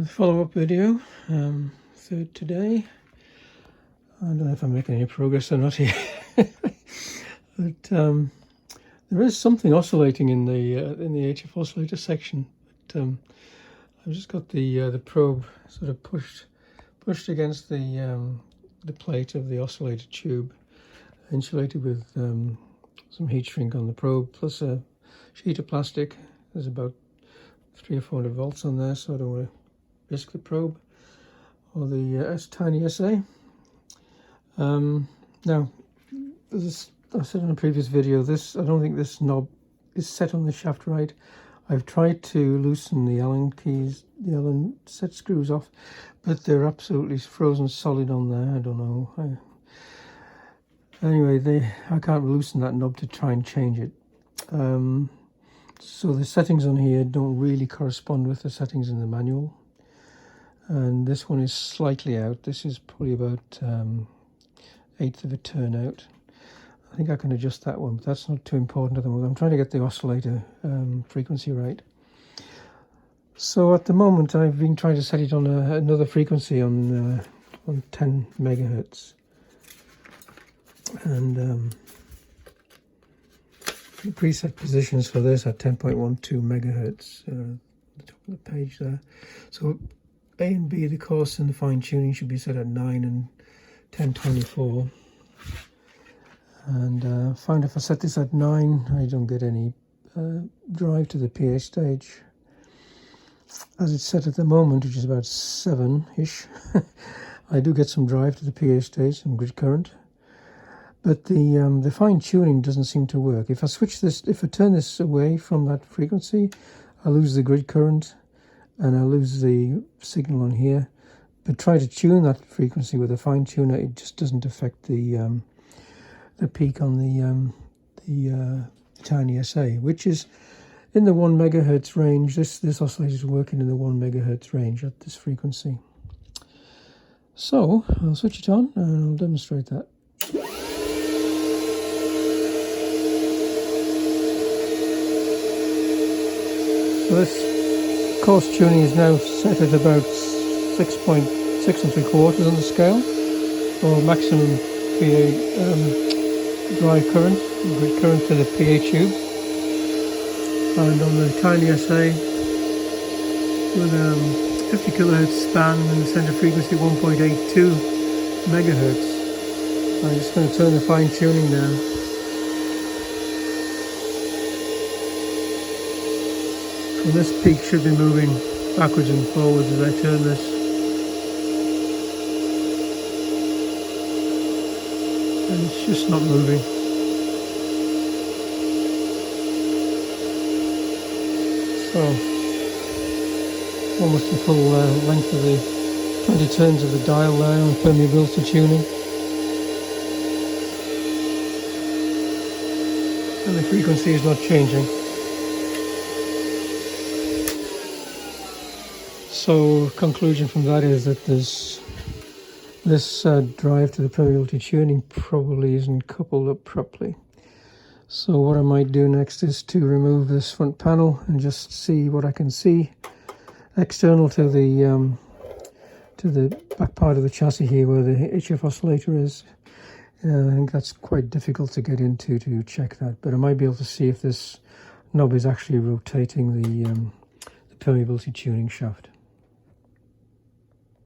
A follow-up video for today. I don't know if I'm making any progress or not here, but there is something oscillating in the HF oscillator section. But I've just got the probe sort of pushed against the plate of the oscillator tube, insulated with some heat shrink on the probe, plus a sheet of plastic. There's about 300 or 400 volts on there, so I don't want to risk the probe or the tiny SA. Now, as I said in a previous video, I don't think this knob is set on the shaft right. I've tried to loosen the Allen keys, the Allen set screws off, but they're absolutely frozen solid on there. I don't know. Anyway, I can't loosen that knob to try and change it. So the settings on here don't really correspond with the settings in the manual. And this one is slightly out. This is probably about 1/8 of a turn out. I think I can adjust that one, but that's not too important at the moment. I'm trying to get the oscillator frequency right. So at the moment I've been trying to set it on another frequency on 10 megahertz. And the preset positions for this are 10.12 megahertz, the top of the page there. So A and B, the coarse and the fine tuning, should be set at 9 and 1024. And find if I set this at 9, I don't get any drive to the PA stage. As it's set at the moment, which is about 7-ish, I do get some drive to the PA stage, some grid current. But the fine tuning doesn't seem to work. If I turn this away from that frequency, I lose the grid current and I lose the signal on here. But try to tune that frequency with a fine tuner, it just doesn't affect the peak on the tiny SA, which is in the 1 megahertz range. This oscillator is working in the 1 megahertz range at this frequency. So I'll switch it on and I'll demonstrate that. So this coarse tuning is now set at about 6.6 3/4 on the scale for maximum PA drive current, grid current to the PA tube. And on the tiny SA with 50 kilohertz span and the center frequency 1.82 megahertz. I'm just going to turn the fine tuning now. And this peak should be moving backwards and forwards as I turn this. And it's just not moving. So, almost the full length of the 20 turns of the dial there on permeability tuning. And the frequency is not changing. So conclusion from that is that this drive to the permeability tuning probably isn't coupled up properly. So what I might do next is to remove this front panel and just see what I can see external to the back part of the chassis here where the HF oscillator is. I think that's quite difficult to get into to check that, but I might be able to see if this knob is actually rotating the permeability tuning shaft.